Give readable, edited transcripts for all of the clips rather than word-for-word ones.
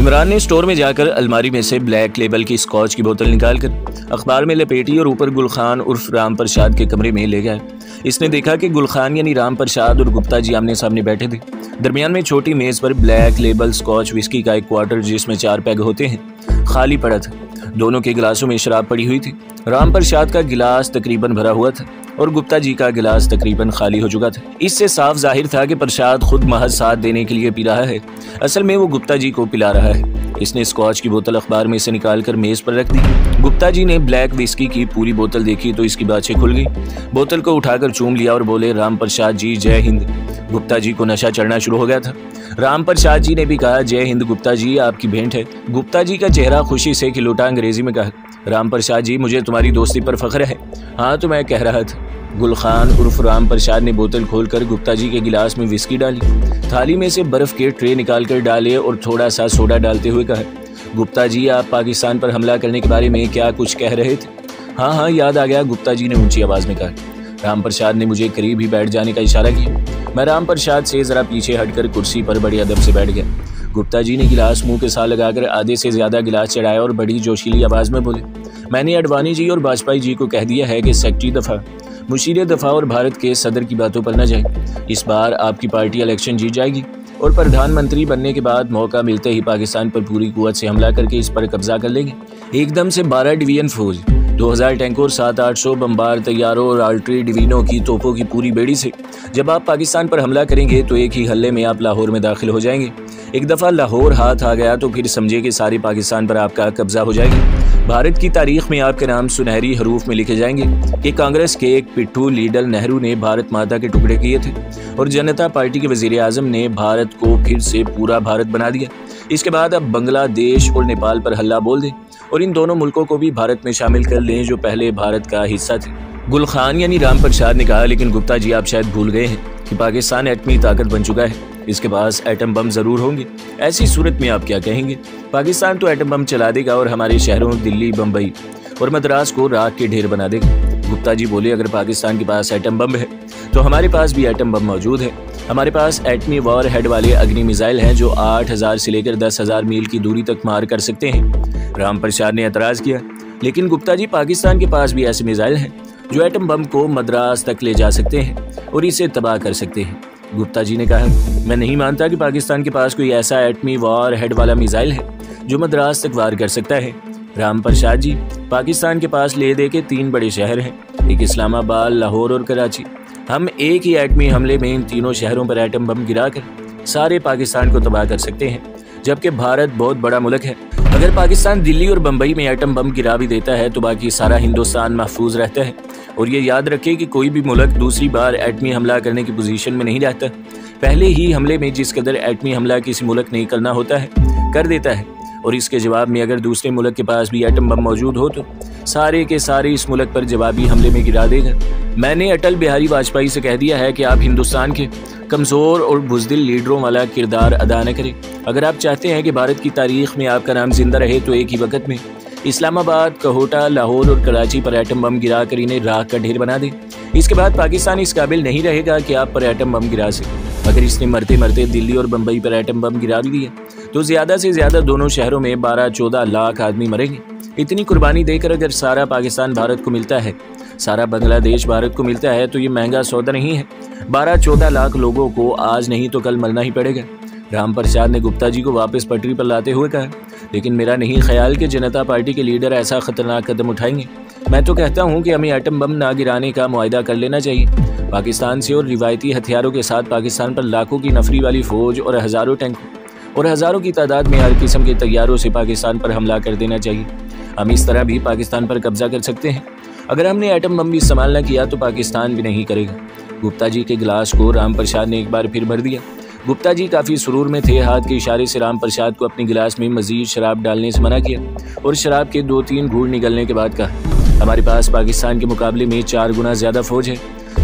इमरान ने स्टोर में जाकर अलमारी में से ब्लैक लेबल की स्कॉच की बोतल निकालकर अखबार में लपेटी और ऊपर गुलखान उर्फ राम प्रसाद के कमरे में ले गया। इसने देखा कि गुलखान यानी राम प्रसाद और गुप्ता जी आमने सामने बैठे थे। दरमियान में छोटी मेज पर ब्लैक लेबल स्कॉच विस्की का एक क्वार्टर, जिसमें 4 पैग होते हैं, खाली पड़ा था। दोनों के गिलासों में शराब पड़ी हुई थी। राम प्रसाद का गिलास तकरीबन भरा हुआ था और गुप्ता जी का गिलास तकरीबन खाली हो चुका था। इससे साफ जाहिर था कि प्रसाद खुद महज साथ देने के लिए पी रहा है, असल में वो गुप्ता जी को पिला रहा है। इसने स्कॉच की बोतल अखबार में से निकालकर मेज पर रख दी। गुप्ता जी ने ब्लैक विस्की की पूरी बोतल देखी तो इसकी बातें खुल गई। बोतल को उठाकर चूम लिया और बोले, राम प्रसाद जी जय हिंद। गुप्ता जी को नशा चढ़ना शुरू हो गया था। राम प्रसाद जी ने भी कहा, जय हिंद गुप्ता जी, आपकी भेंट है। गुप्ता जी का चेहरा खुशी से खिलौटा। अंग्रेजी में कहा, राम प्रसाद जी मुझे तुम्हारी दोस्ती पर फख्र है। हाँ तो मैं कह रहा था। गुलखान उर्फ राम प्रसाद ने बोतल खोलकर गुप्ता जी के गिलास में विस्की डाली, थाली में से बर्फ के ट्रे निकालकर डाले और थोड़ा सा सोडा डालते हुए कहा, गुप्ता जी आप पाकिस्तान पर हमला करने के बारे में क्या कुछ कह रहे थे? हाँ हाँ याद आ गया, गुप्ता जी ने ऊंची आवाज में कहा। राम प्रसाद ने मुझे करीब ही बैठ जाने का इशारा किया। मैं राम प्रसाद से जरा पीछे हटकर कुर्सी पर बड़े अदब से बैठ गया। गुप्ता जी ने गिलास मुंह के साथ लगाकर आधे से ज्यादा गिलास चढ़ाया और बड़ी जोशीली आवाज में बोले, मैंने अडवाणी जी और वाजपेयी जी को कह दिया है कि सेक्रेटरी दफा, मुशीर दफा और भारत के सदर की बातों पर न जाए। इस बार आपकी पार्टी इलेक्शन जीत जाएगी और प्रधानमंत्री बनने के बाद मौका मिलते ही पाकिस्तान पर पूरी कुव्वत से हमला करके इस पर कब्जा कर लेंगे। एकदम से 12 डिवीजन फौज, 2000 टैंकों, 700-800 बम्बार तैयारों और आर्टरी डिवीजनों की तोपों की पूरी बेड़ी से जब आप पाकिस्तान पर हमला करेंगे तो एक ही हल्ले में आप लाहौर में दाखिल हो जाएंगे। एक दफ़ा लाहौर हाथ आ गया तो फिर समझे कि सारे पाकिस्तान पर आपका कब्जा हो जाएगा। भारत की तारीख में आपके नाम सुनहरी हरूफ में लिखे जाएंगे कि कांग्रेस के एक पिट्ठू लीडर नेहरू ने भारत माता के टुकड़े किए थे और जनता पार्टी के वजीर आजम ने भारत को फिर से पूरा भारत बना दिया। इसके बाद अब बांग्लादेश और नेपाल पर हल्ला बोल दें और इन दोनों मुल्कों को भी भारत में शामिल कर लें जो पहले भारत का हिस्सा थे। गुलखान यानी राम प्रसाद ने कहा, लेकिन गुप्ता जी आप शायद भूल गए हैं कि पाकिस्तान एटमी ताकत बन चुका है, इसके पास एटम बम जरूर होंगे। ऐसी सूरत में आप क्या कहेंगे? पाकिस्तान तो एटम बम चला देगा और हमारे शहरों दिल्ली, बम्बई और मद्रास को राख के ढेर बना देगा। गुप्ता जी बोले, अगर पाकिस्तान के पास एटम बम है तो हमारे पास भी एटम बम मौजूद है। हमारे पास एटमी वॉर हेड वाले अग्नि मिसाइल हैं जो 8000 से लेकर 10,000 मील की दूरी तक मार कर सकते हैं। राम प्रसाद ने एतराज किया, लेकिन गुप्ता जी पाकिस्तान के पास भी ऐसे मिसाइल हैं जो एटम बम को मद्रास तक ले जा सकते हैं और इसे तबाह कर सकते हैं। गुप्ता जी ने कहा, मैं नहीं मानता कि पाकिस्तान के पास कोई ऐसा एटमी वॉर हेड वाला मिसाइल है जो मद्रास तक वार कर सकता है। राम प्रसाद जी, पाकिस्तान के पास ले दे के 3 बड़े शहर हैं, एक इस्लामाबाद, लाहौर और कराची। हम एक ही एटमी हमले में इन तीनों शहरों पर एटम बम गिराकर सारे पाकिस्तान को तबाह कर सकते हैं, जबकि भारत बहुत बड़ा मुल्क है। अगर पाकिस्तान दिल्ली और बम्बई में एटम बम गिरा भी देता है तो बाकी सारा हिंदुस्तान महफूज रहता है। और ये याद रखें कि कोई भी मुल्क दूसरी बार एटमी हमला करने की पोजीशन में नहीं रहता। पहले ही हमले में जिस कदर एटमी हमला किसी मुल्क नहीं करना होता है कर देता है, और इसके जवाब में अगर दूसरे मुल्क के पास भी एटम बम मौजूद हो तो सारे के सारे इस मुल्क पर जवाबी हमले में गिरा देगा। मैंने अटल बिहारी वाजपेयी से कह दिया है कि आप हिंदुस्तान के कमज़ोर और बुज़दिल लीडरों वाला किरदार अदा न करें। अगर आप चाहते हैं कि भारत की तारीख में आपका नाम जिंदा रहे तो एक ही वक्त में इस्लामाबाद, कोहटा, लाहौर और कराची पर एटम बम गिरा कर इन्हें राख का ढेर बना दें। इसके बाद पाकिस्तान इस काबिल नहीं रहेगा कि आप पर एटम बम गिरा सके। अगर इसने मरते मरते दिल्ली और बम्बई पर एटम बम गिरा भी दिया तो ज़्यादा से ज़्यादा दोनों शहरों में 12-14 लाख आदमी मरेंगे। इतनी कुर्बानी देकर अगर सारा पाकिस्तान भारत को मिलता है, सारा बांग्लादेश भारत को मिलता है तो ये महंगा सौदा नहीं है। 12-14 लाख लोगों को आज नहीं तो कल मरना ही पड़ेगा। राम प्रसाद ने गुप्ता जी को वापस पटरी पर लाते हुए कहा, लेकिन मेरा नहीं ख्याल कि जनता पार्टी के लीडर ऐसा खतरनाक कदम उठाएंगे। मैं तो कहता हूं कि हमें एटम बम ना गिराने का मुआहदा कर लेना चाहिए पाकिस्तान से और रिवायती हथियारों के साथ पाकिस्तान पर लाखों की नफरी वाली फौज और हज़ारों टैंक और हज़ारों की तादाद में हर किस्म के तैयारों से पाकिस्तान पर हमला कर देना चाहिए। हम इस तरह भी पाकिस्तान पर कब्जा कर सकते हैं। अगर हमने एटम बम भी इस्तेमाल न किया तो पाकिस्तान भी नहीं करेगा। गुप्ता जी के गिलास को राम प्रसाद ने एक बार फिर भर दिया। गुप्ता जी काफ़ी सुरूर में थे। हाथ के इशारे से राम प्रसाद को अपने गिलास में मजीद शराब डालने से मना किया और शराब के 2-3 घूंट निकलने के बाद कहा, हमारे पास पाकिस्तान के मुकाबले में 4 गुना ज़्यादा फौज है,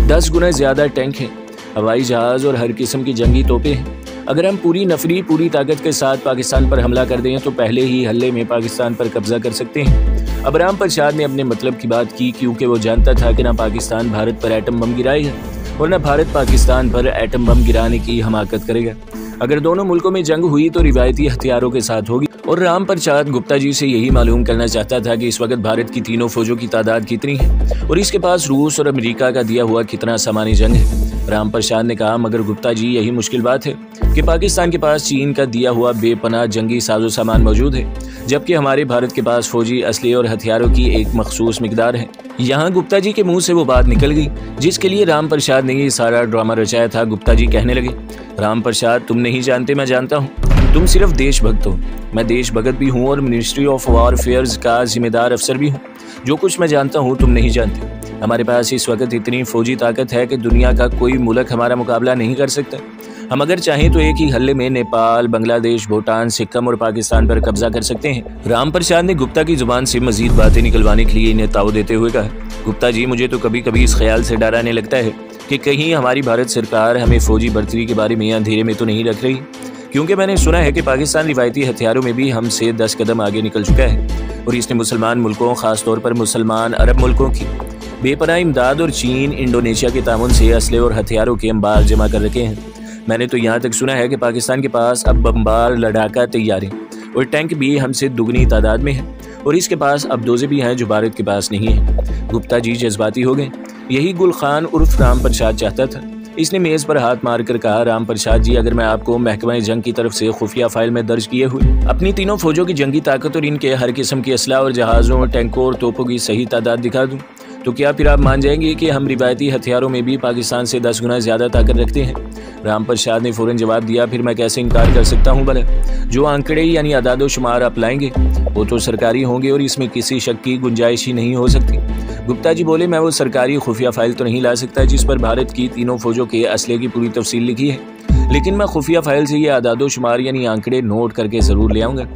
10 गुना ज़्यादा टैंक हैं, हवाई जहाज़ और हर किस्म की जंगी तोपें हैं। अगर हम पूरी नफरी पूरी ताकत के साथ पाकिस्तान पर हमला कर दें तो पहले ही हल्ले में पाकिस्तान पर कब्जा कर सकते हैं। अब राम प्रसाद ने अपने मतलब की बात की, क्योंकि वो जानता था कि ना पाकिस्तान भारत पर एटम बम गिराएगा और न भारत पाकिस्तान पर एटम बम गिराने की हमाकत करेगा। अगर दोनों मुल्कों में जंग हुई तो रिवायती हथियारों के साथ होगी। और राम प्रसाद गुप्ता जी से यही मालूम करना चाहता था कि इस वक्त भारत की तीनों फौजों की तादाद कितनी है और इसके पास रूस और अमेरिका का दिया हुआ कितना सामान्य जंग है। राम प्रसाद ने कहा, मगर गुप्ता जी यही मुश्किल बात है कि पाकिस्तान के पास चीन का दिया हुआ बेपनाह जंगी साजो सामान मौजूद है, जबकि हमारे भारत के पास फौजी असले और हथियारों की एक मखसूस मिकदार है। यहाँ गुप्ता जी के मुंह से वो बात निकल गई जिसके लिए राम प्रसाद ने ये सारा ड्रामा रचाया था। गुप्ता जी कहने लगे, राम प्रसाद, तुम नहीं जानते, मैं जानता हूँ। तुम सिर्फ देशभक्त हो, मैं देशभक्त भी हूँ और मिनिस्ट्री ऑफ वॉर अफेयर्स का जिम्मेदार अफसर भी हूँ। जो कुछ मैं जानता हूँ तुम नहीं जानते। हमारे पास इस वक्त इतनी फौजी ताकत है कि दुनिया का कोई मुल्क हमारा मुकाबला नहीं कर सकता। हम अगर चाहें तो एक ही हल्ले में नेपाल, बांग्लादेश, भूटान, सिक्किम और पाकिस्तान पर कब्जा कर सकते हैं। राम प्रसाद ने गुप्ता की जुबान से मजीद बातें निकलवाने के लिए इन्हें ताव देते हुए कहा, गुप्ता जी, मुझे तो कभी कभी इस ख्याल से डर आने लगता है कि कहीं हमारी भारत सरकार हमें फौजी बढ़तरी के बारे में अंधेरे में तो नहीं रख रही, क्योंकि मैंने सुना है कि पाकिस्तान रिवायती हथियारों में भी हमसे 10 कदम आगे निकल चुका है और इसने मुसलमान मुल्कों, खासतौर पर मुसलमान अरब मुल्कों की बेपनाह इमदाद और चीन, इंडोनेशिया के ताउन से असले और हथियारों के अंबार जमा कर रखे हैं। मैंने तो यहाँ तक सुना है कि पाकिस्तान के पास अब बम्बार, लड़ाका तैयारे और टैंक भी हमसे दुगनी तादाद में है और इसके पास अब दोजे भी हैं जो भारत के पास नहीं है। गुप्ता जी जज्बाती हो गए। यही गुल खान उर्फ राम प्रसाद चाहता था। इसने मेज़ पर हाथ मारकर कहा, राम प्रसाद जी, अगर मैं आपको महकमा जंग की तरफ से खुफिया फाइल में दर्ज किए हुए अपनी तीनों फौजों की जंगी ताकत और इनके हर किस्म की असला और जहाज़ों, टैंकों और तोपों की सही तादाद दिखा दूँ, तो क्या फिर आप मान जाएंगे कि हम रिवायती हथियारों में भी पाकिस्तान से 10 गुना ज़्यादा ताकत रखते हैं? राम प्रसाद ने फ़ौरन जवाब दिया, फिर मैं कैसे इनकार कर सकता हूँ भला। जो आंकड़े यानी अदाद शुमार आप लाएंगे वो तो सरकारी होंगे और इसमें किसी शक की गुंजाइश ही नहीं हो सकती। गुप्ता जी बोले, मैं वो सरकारी खुफिया फाइल तो नहीं ला सकता जिस पर भारत की तीनों फौजों के असले की पूरी तफसील लिखी है, लेकिन मैं खुफिया फाइल से ये अदाद शुमार यानी आंकड़े नोट करके ज़रूर ले आऊँगा।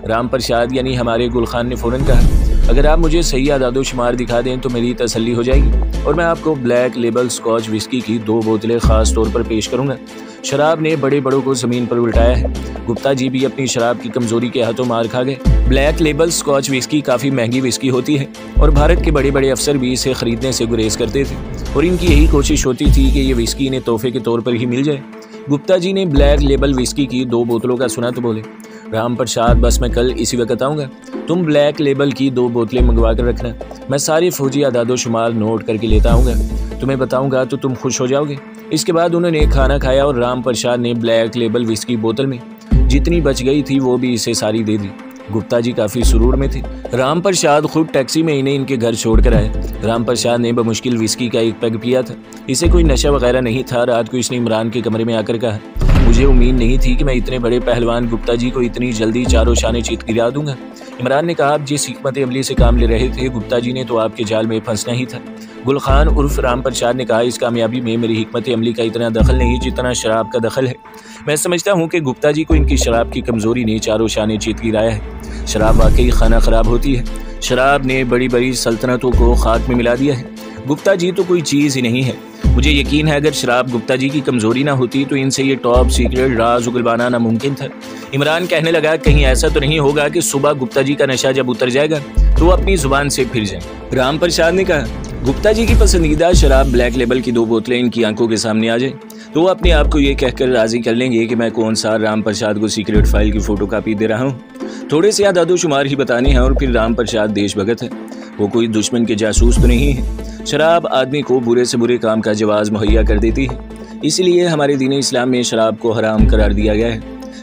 राम प्रसाद यानी हमारे गुल खान ने फ़ौरन कहा, अगर आप मुझे सही अदाद शुमार दिखा दें तो मेरी तसल्ली हो जाएगी और मैं आपको ब्लैक लेबल स्कॉच विस्की की 2 बोतलें ख़ास तौर पर पेश करूंगा। शराब ने बड़े बड़ों को ज़मीन पर उल्टाया है। गुप्ता जी भी अपनी शराब की कमज़ोरी के हाथों मार खा गए। ब्लैक लेबल स्कॉच विस्की काफ़ी महंगी विस्की होती है और भारत के बड़े बड़े अफसर भी इसे ख़रीदने से गुरेज करते थे और इनकी यही कोशिश होती थी कि ये विस्की इन्हें तोहफे के तौर पर ही मिल जाए। गुप्ता जी ने ब्लैक लेबल विस्की की 2 बोतलों का सुना तो बोले, राम प्रसाद, बस मैं कल इसी वक्त आऊँगा। तुम ब्लैक लेबल की 2 बोतलें मंगवा कर रखना। मैं सारे फौजी अदादो शुमार नोट करके लेता आऊँगा, तुम्हें बताऊँगा तो तुम खुश हो जाओगे। इसके बाद उन्होंने खाना खाया और राम प्रसाद ने ब्लैक लेबल विस्की बोतल में जितनी बच गई थी वो भी इसे सारी दे दी। गुप्ता जी काफ़ी सुरूर में थे। राम प्रसाद खुद टैक्सी में इन्हें इनके घर छोड़कर आए। राम प्रसाद ने बमुश्किल विस्की का एक पैग पिया था। इसे कोई नशा वगैरह नहीं था। रात को इसने इमरान के कमरे में आकर कहा, मुझे उम्मीद नहीं थी कि मैं इतने बड़े पहलवान गुप्ता जी को इतनी जल्दी चारों शाने चीत गिरा दूंगा। इमरान ने कहा, आप जिस हिकमत अमली से काम ले रहे थे गुप्ता जी ने तो आपके जाल में फंसना ही था। गुल खान उर्फ राम प्रसाद ने कहा, इस कामयाबी में मेरी हिकमत अमली का इतना दखल नहीं जितना शराब का दखल है। मैं समझता हूँ कि गुप्ता जी को इनकी शराब की कमज़ोरी ने चारों शाने चीत गिराया है। शराब वाकई खाना ख़राब होती है। शराब ने बड़ी बड़ी सल्तनतों को खाक में मिला दिया है। गुप्ता जी तो कोई चीज़ ही नहीं है। मुझे यकीन है अगर शराब गुप्ता जी की कमज़ोरी ना होती तो इनसे ये टॉप सीक्रेट राज उगलवाना नामुमकिन था। इमरान कहने लगा, कहीं ऐसा तो नहीं होगा कि सुबह गुप्ता जी का नशा जब उतर जाएगा तो वो अपनी जुबान से फिर जाए। राम प्रसाद ने कहा, गुप्ता जी की पसंदीदा शराब ब्लैक लेबल की 2 बोतलें इनकी आंखों के सामने आ जाए तो वो अपने आप को ये कहकर राजी कर लेंगे कि मैं कौन सा राम प्रसाद को सीक्रेट फाइल की फ़ोटोकॉपी दे रहा हूँ। थोड़े से आदादो शुमार ही बताने हैं और फिर राम प्रसाद देशभगत है। वो कोई दुश्मन के जासूस तो नहीं है। शराब आदमी को बुरे से बुरे काम का जवाज़ मुहैया कर देती है, इसलिए हमारे दीन इस्लाम में शराब को हराम करार दिया गया है।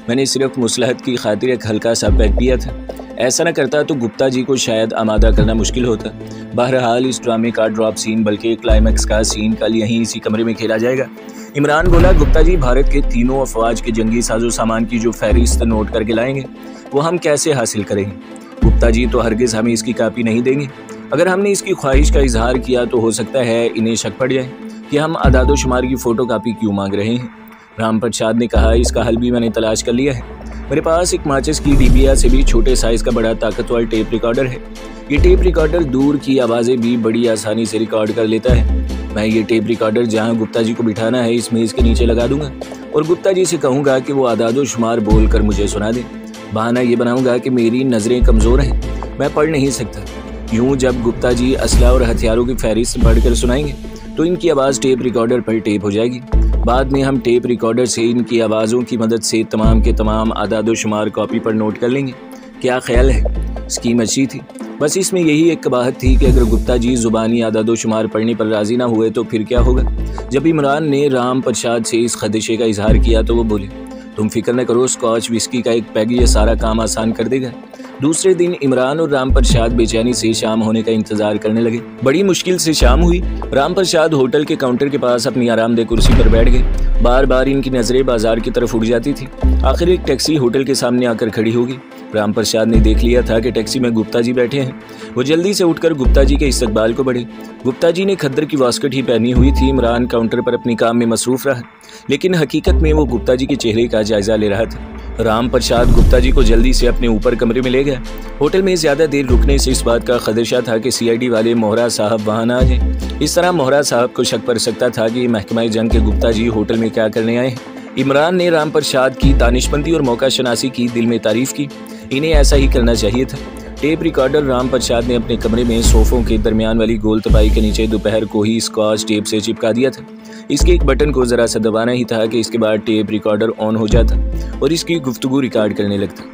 मैंने सिर्फ मुसलहत की खातिर एक हल्का सा पैक पिया था। ऐसा न करता तो गुप्ता जी को शायद आमादा करना मुश्किल होता। बहरहाल इस ड्रामे का ड्रॉप सीन बल्कि क्लाइमैक्स का सीन कल यहीं इसी कमरे में खेला जाएगा। इमरान बोला, गुप्ता जी भारत के तीनों अफवाज के जंगी साजो सामान की जो फहरिस्त नोट करके लाएंगे वो हम कैसे हासिल करेंगे? गुप्ता जी तो हरगिज़ हमें इसकी कापी नहीं देंगे। अगर हमने इसकी ख्वाहिश का इजहार किया तो हो सकता है इन्हें शक पड़ जाए कि हम अदादो शुमार की फ़ोटो कापी क्यों मांग रहे हैं। राम प्रसाद ने कहा, इसका हल भी मैंने तलाश कर लिया है। मेरे पास एक माचिस की डिबिया से भी छोटे साइज़ का बड़ा ताकतवर टेप रिकॉर्डर है। ये टेप रिकॉर्डर दूर की आवाज़ें भी बड़ी आसानी से रिकॉर्ड कर लेता है। मैं ये टेप रिकॉर्डर जहाँ गुप्ता जी को बिठाना है इस मेज़ के नीचे लगा दूंगा और गुप्ता जी से कहूँगा कि वो अदादो शुमार बोल कर मुझे सुना दें। बहाना ये बनाऊँगा कि मेरी नज़रें कमज़ोर हैं, मैं पढ़ नहीं सकता। यूँ जब गुप्ता जी असला और हथियारों की फहरिस्त पढ़कर सुनाएंगे तो इनकी आवाज़ टेप रिकॉर्डर पर टेप हो जाएगी बाद में हम टेप रिकॉर्डर से इनकी आवाज़ों की मदद से तमाम के तमाम आदाद शुमार कॉपी पर नोट कर लेंगे। क्या ख्याल है? स्कीम अच्छी थी, बस इसमें यही एक कबाहत थी कि अगर गुप्ता जी ज़ुबानी आदाद शुमार पढ़ने पर राज़ी ना हुए तो फिर क्या होगा। जब इमरान ने राम प्रसाद से इस खदशे का इजहार किया तो वो बोले, तुम फिक्र न करो, स्कॉच विस्की का एक पैग ये सारा काम आसान कर देगा। दूसरे दिन इमरान और राम प्रसाद बेचैनी से शाम होने का इंतजार करने लगे। बड़ी मुश्किल से शाम हुई। राम प्रसाद होटल के काउंटर के पास अपनी आरामदेह कुर्सी पर बैठ गए। बार बार इनकी नजरें बाजार की तरफ उड़ जाती थी। आखिर एक टैक्सी होटल के सामने आकर खड़ी होगी। राम प्रसाद ने देख लिया था कि टैक्सी में गुप्ता जी बैठे हैं। वो जल्दी से उठकर गुप्ता जी के इस्तकबाल को बढ़े। गुप्ता जी ने खद्दर की वास्कट ही पहनी हुई थी। इमरान काउंटर पर अपनी काम में मसरूफ रहा, लेकिन हकीकत में वो गुप्ता जी के चेहरे का जायजा ले रहा था। राम प्रसाद गुप्ता जी को जल्दी से अपने ऊपर कमरे में ले गया। होटल में ज्यादा देर रुकने से इस बात का खदशा था कि सीआईडी वाले मोहरा साहब वहां ना आ जाए। इस तरह मोहरा साहब को शक पड़ सकता था कि महकमा जंग के गुप्ता जी होटल में क्या करने आए हैं। इमरान ने राम प्रसाद की दानिशमंदी और मौका शनासी की दिल में तारीफ की। इन्हें ऐसा ही करना चाहिए था। टेप रिकॉर्डर राम प्रसाद ने अपने कमरे में सोफों के दरमियान वाली गोल तपाई के नीचे दोपहर को ही स्कॉच टेप से चिपका दिया था। इसके एक बटन को जरा सा दबाना ही था कि इसके बाद टेप रिकॉर्डर ऑन हो जाता और इसकी गुफ्तगू रिकॉर्ड करने लगता।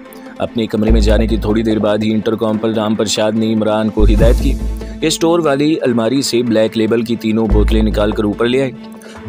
अपने कमरे में जाने की थोड़ी देर बाद ही इंटरकॉम पर राम प्रसाद ने इमरान को हिदायत की कि स्टोर वाली अलमारी से ब्लैक लेबल की 3 बोतलें निकाल कर ऊपर ले आए।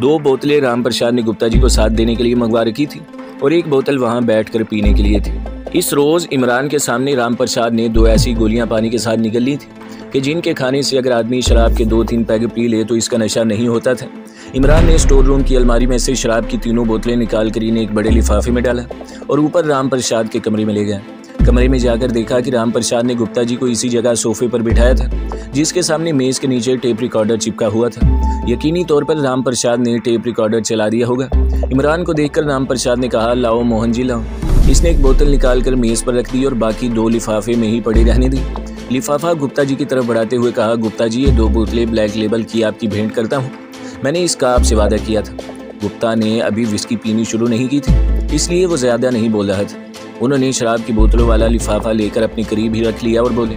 2 बोतलें राम प्रसाद ने गुप्ता जी को साथ देने के लिए मंगवा रखी थी और 1 बोतल वहां बैठकर पीने के लिए थी। इस रोज इमरान के सामने राम प्रसाद ने 2 ऐसी गोलियां पानी के साथ निकल ली थी कि जिनके खाने से अगर आदमी शराब के 2-3 पैग पी ले तो इसका नशा नहीं होता था। इमरान ने स्टोर रूम की अलमारी में से शराब की 3 बोतलें निकाल कर इन्हें एक बड़े लिफाफे में डाला और ऊपर राम प्रसाद के कमरे में ले गया। कमरे में जाकर देखा कि राम प्रसाद ने गुप्ता जी को इसी जगह सोफे पर बिठाया था जिसके सामने मेज के नीचे टेप रिकॉर्डर चिपका हुआ था। यकीनी तौर पर राम प्रसाद ने टेप रिकॉर्डर चला दिया होगा। इमरान को देखकर राम प्रसाद ने कहा, लाओ मोहन जी लाओ। इसने एक बोतल निकाल कर मेज पर रख दी और बाकी 2 लिफाफे में ही पड़ी रहने दी। लिफाफा गुप्ता जी की तरफ बढ़ाते हुए कहा, गुप्ता जी ये 2 बोतलें ब्लैक लेबल की आपकी भेंट करता हूँ। मैंने इसका आपसे वादा किया था। गुप्ता ने अभी विस्की पीनी शुरू नहीं की थी, इसलिए वो ज्यादा नहीं बोल रहा था। उन्होंने शराब की बोतलों वाला लिफाफा लेकर अपने करीब ही रख लिया और बोले,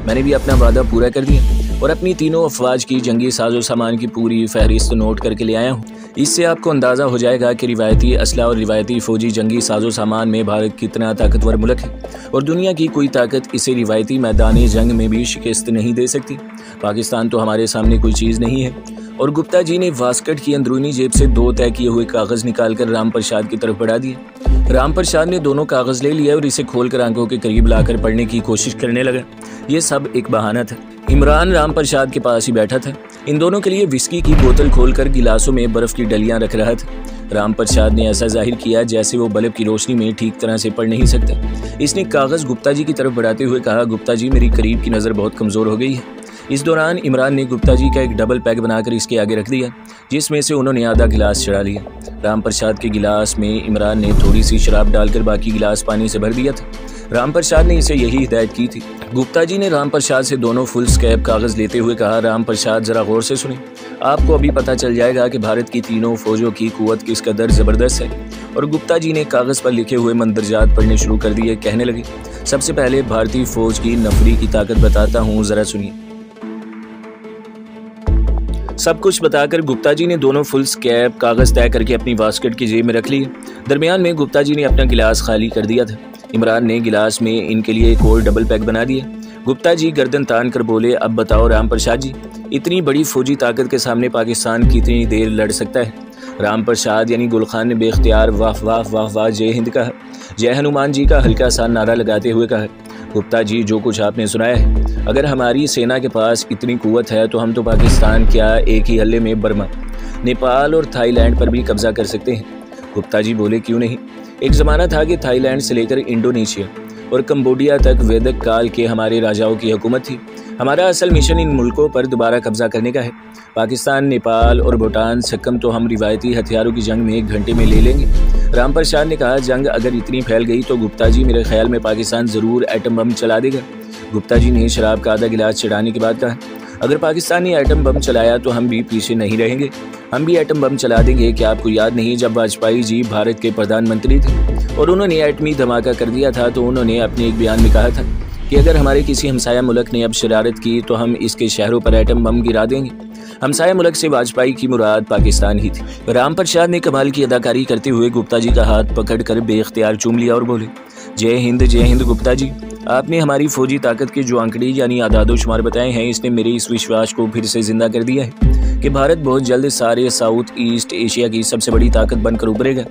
मैंने भी अपना वादा पूरा कर दिया और अपनी 3 अफवाज की जंगी साजो सामान की पूरी फहरिस्त नोट करके ले आया हूँ। इससे आपको अंदाज़ा हो जाएगा कि रिवायती असला और रिवायती फौजी जंगी साजो सामान में भारत कितना ताकतवर मुल्क है और दुनिया की कोई ताकत इसे रिवायती मैदानी जंग में भी शिकस्त नहीं दे सकती। पाकिस्तान तो हमारे सामने कोई चीज़ नहीं है। और गुप्ता जी ने वास्कट की अंदरूनी जेब से 2 तय किए हुए कागज़ निकालकर राम प्रसाद की तरफ बढ़ा दिए। राम प्रसाद ने दोनों कागज़ ले लिया और इसे खोलकर आंखों के करीब लाकर पढ़ने की कोशिश करने लगा। ये सब एक बहाना था। इमरान राम प्रसाद के पास ही बैठा था। इन दोनों के लिए विस्की की बोतल खोलकर गिलासों में बर्फ की डलियां रख रहा था। राम प्रसाद ने ऐसा जाहिर किया जैसे वो बल्ब की रोशनी में ठीक तरह से पढ़ नहीं सकता। इसने कागज़ गुप्ता जी की तरफ बढ़ाते हुए कहा, गुप्ता जी मेरी करीब की नज़र बहुत कमज़ोर हो गई है। इस दौरान इमरान ने गुप्ता जी का एक डबल पैक बनाकर इसके आगे रख दिया जिसमें से उन्होंने आधा गिलास चढ़ा लिया। राम प्रसाद के गिलास में इमरान ने थोड़ी सी शराब डालकर बाकी गिलास पानी से भर दिया था। राम प्रसाद ने इसे यही हिदायत की थी। गुप्ता जी ने राम प्रसाद से दोनों फुल स्कैप कागज़ लेते हुए कहा, राम प्रसाद जरा गौर से सुने, आपको अभी पता चल जाएगा कि भारत की 3 फौजों की कुव्वत किस कदर ज़बरदस्त है। और गुप्ता जी ने कागज़ पर लिखे हुए मंदरजात पढ़ने शुरू कर दिए। कहने लगे, सबसे पहले भारतीय फौज की नफरी की ताकत बताता हूँ, ज़रा सुनिए। सब कुछ बताकर गुप्ता जी ने दोनों फुल स्कैप कागज़ तय करके अपनी वास्कट की जेब में रख लिए। दरमियान में गुप्ता जी ने अपना गिलास खाली कर दिया था। इमरान ने गिलास में इनके लिए एक और डबल पैक बना दिया। गुप्ता जी गर्दन तान कर बोले, अब बताओ राम प्रसाद जी, इतनी बड़ी फौजी ताकत के सामने पाकिस्तान कितनी देर लड़ सकता है। राम प्रसाद यानी गुल खान ने बेख्तियार वाह वाह वाह वाह जय हिंद कहा। जय हनुमान जी का हल्का सा नारा लगाते हुए कहा, गुप्ता जी जो कुछ आपने सुनाया है, अगर हमारी सेना के पास इतनी कुव्वत है तो हम तो पाकिस्तान क्या एक ही हल्ले में बर्मा, नेपाल और थाईलैंड पर भी कब्जा कर सकते हैं। गुप्ता जी बोले, क्यों नहीं। एक ज़माना था कि थाईलैंड से लेकर इंडोनेशिया और कंबोडिया तक वैदिक काल के हमारे राजाओं की हुकूमत थी। हमारा असल मिशन इन मुल्कों पर दोबारा कब्जा करने का है। पाकिस्तान, नेपाल और भूटान से कम तो हम रिवायती हथियारों की जंग में 1 घंटे में ले लेंगे। राम प्रसाद ने कहा, जंग अगर इतनी फैल गई तो गुप्ता जी मेरे ख्याल में पाकिस्तान ज़रूर एटम बम चला देगा। गुप्ता जी ने शराब का आधा गिलास चढ़ाने के बाद कहा, अगर पाकिस्तान ने एटम बम चलाया तो हम भी पीछे नहीं रहेंगे, हम भी एटम बम चला देंगे। क्या आपको याद नहीं, जब वाजपेयी जी भारत के प्रधानमंत्री थे और उन्होंने एटमी धमाका कर दिया था तो उन्होंने अपने एक बयान में कहा था कि अगर हमारे किसी हमसाया मुल्क ने अब शरारत की तो हम इसके शहरों पर एटम बम गिरा देंगे। हमसाया मुल्क से वाजपेयी की मुराद पाकिस्तान ही थी। राम प्रसाद ने कमाल की अदाकारी करते हुए गुप्ता जी का हाथ पकड़कर बेख्तियार चूम लिया और बोले, जय हिंद गुप्ता जी। आपने हमारी फौजी ताकत के जो आंकड़े यानी आदादोशुमार बताए हैं, इसने मेरे इस विश्वास को फिर से जिंदा कर दिया है कि भारत बहुत जल्द सारे साउथ ईस्ट एशिया की सबसे बड़ी ताकत बनकर उभरेगा।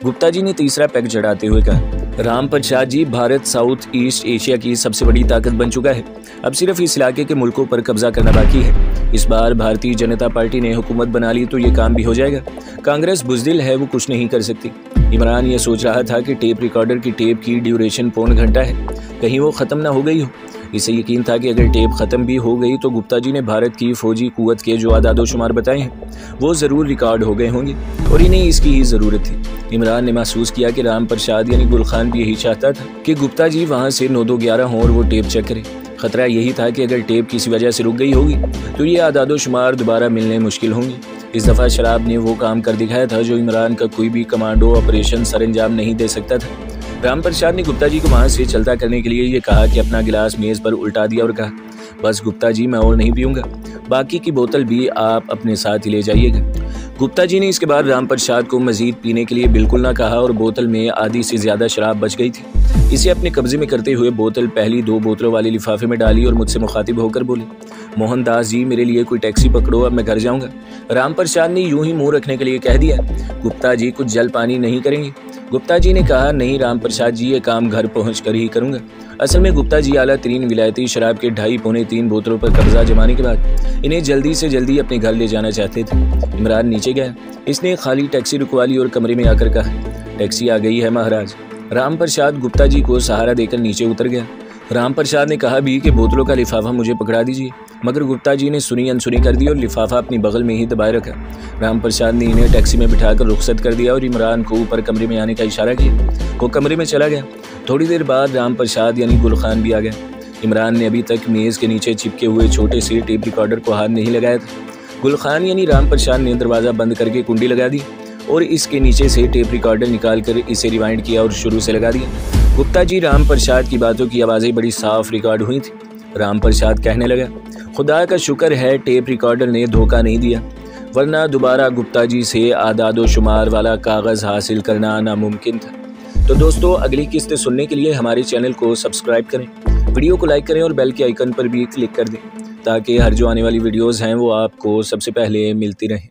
गुप्ता जी ने तीसरा पैक चढ़ाते हुए कहा, Ram Prasad ji, Bharat south east Asia की सबसे बड़ी ताकत बन चुका है। अब सिर्फ इस इलाके के मुल्कों पर कब्जा करना बाकी है। इस बार भारतीय जनता पार्टी ने हुकूमत बना ली तो ये काम भी हो जाएगा। कांग्रेस बुज़दिल है, वो कुछ नहीं कर सकती। इमरान ये सोच रहा था कि टेप रिकॉर्डर की टेप की ड्यूरेशन पौन घंटा है, कहीं वो ख़त्म ना हो गई हो। इसे यकीन था कि अगर टेप ख़त्म भी हो गई तो गुप्ता जी ने भारत की फ़ौजी क़ुव्वत के जो आदादोशुमार बताए हैं वो ज़रूर रिकॉर्ड हो गए होंगे और इन्हें इसकी ही ज़रूरत थी। इमरान ने महसूस किया कि राम प्रसाद यानी गुल खान भी यही चाहता था कि गुप्ता जी वहाँ से 9-2-11 हों और वो टेप चेक करें। ख़तरा यही था कि अगर टेप किसी वजह से रुक गई होगी तो ये आदादोशुमार दोबारा मिलने मुश्किल होंगे। इस दफ़ा शराब ने वो काम कर दिखाया था जो इमरान का कोई भी कमांडो ऑपरेशन सरंजाम नहीं दे सकता था। राम प्रसाद ने गुप्ता जी को वहाँ से चलता करने के लिए ये कहा कि अपना गिलास मेज़ पर उल्टा दिया और कहा, बस गुप्ता जी, मैं और नहीं पीऊँगा, बाकी की बोतल भी आप अपने साथ ही ले जाइएगा। गुप्ता जी ने इसके बाद राम प्रसाद को मजीद पीने के लिए बिल्कुल ना कहा और बोतल में आधी से ज़्यादा शराब बच गई थी। इसे अपने कब्जे में करते हुए बोतल पहली 2 बोतलों वाले लिफाफे में डाली और मुझसे मुखातिब होकर बोले, मोहनदास जी, मेरे लिए कोई टैक्सी पकड़ो, अब मैं घर जाऊँगा। राम प्रसाद ने यूं ही मुँह रखने के लिए कह दिया, गुप्ता जी कुछ जल पानी नहीं करेंगे? गुप्ता जी ने कहा, नहीं राम प्रसाद जी, ये काम घर पहुँच कर ही करूँगा। असल में गुप्ता जी आला तरीन विलायती शराब के 2.5-3 बोतलों पर कब्जा जमाने के बाद इन्हें जल्दी से जल्दी अपने घर ले जाना चाहते थे। इमरान नीचे गया, इसने खाली टैक्सी रुकवा ली और कमरे में आकर कहा, टैक्सी आ गई है महाराज। राम प्रसाद गुप्ता जी को सहारा देकर नीचे उतर गया। राम प्रसाद ने कहा भी कि बोतलों का लिफाफा मुझे पकड़ा दीजिए, मगर गुप्ता जी ने सुनी अनसुनी कर दी और लिफाफा अपनी बगल में ही दबाए रखा। राम प्रसाद ने इन्हें टैक्सी में बिठाकर रुखसत कर दिया और इमरान को ऊपर कमरे में आने का इशारा किया। वो कमरे में चला गया। थोड़ी देर बाद राम प्रसाद यानी गुल खान भी आ गया। इमरान ने अभी तक मेज़ के नीचे चिपके हुए छोटे से टेप रिकॉर्डर को हाथ नहीं लगाया था। गुल खान यानी राम प्रसाद ने दरवाज़ा बंद करके कुंडी लगा दी और इसके नीचे से टेप रिकॉर्डर निकाल कर इसे रिवाइंड किया और शुरू से लगा दिया। गुप्ता जी, राम प्रसाद की बातों की आवाज़ें बड़ी साफ रिकॉर्ड हुई थी। राम प्रसाद कहने लगा, खुदा का शुक्र है टेप रिकॉर्डर ने धोखा नहीं दिया, वरना दोबारा गुप्ता जी से आदादोशुमार वाला कागज़ हासिल करना नामुमकिन था। तो दोस्तों, अगली किस्त सुनने के लिए हमारे चैनल को सब्सक्राइब करें, वीडियो को लाइक करें और बेल के आइकन पर भी क्लिक कर दें ताकि हर जो आने वाली वीडियोज़ हैं वो आपको सबसे पहले मिलती रहें।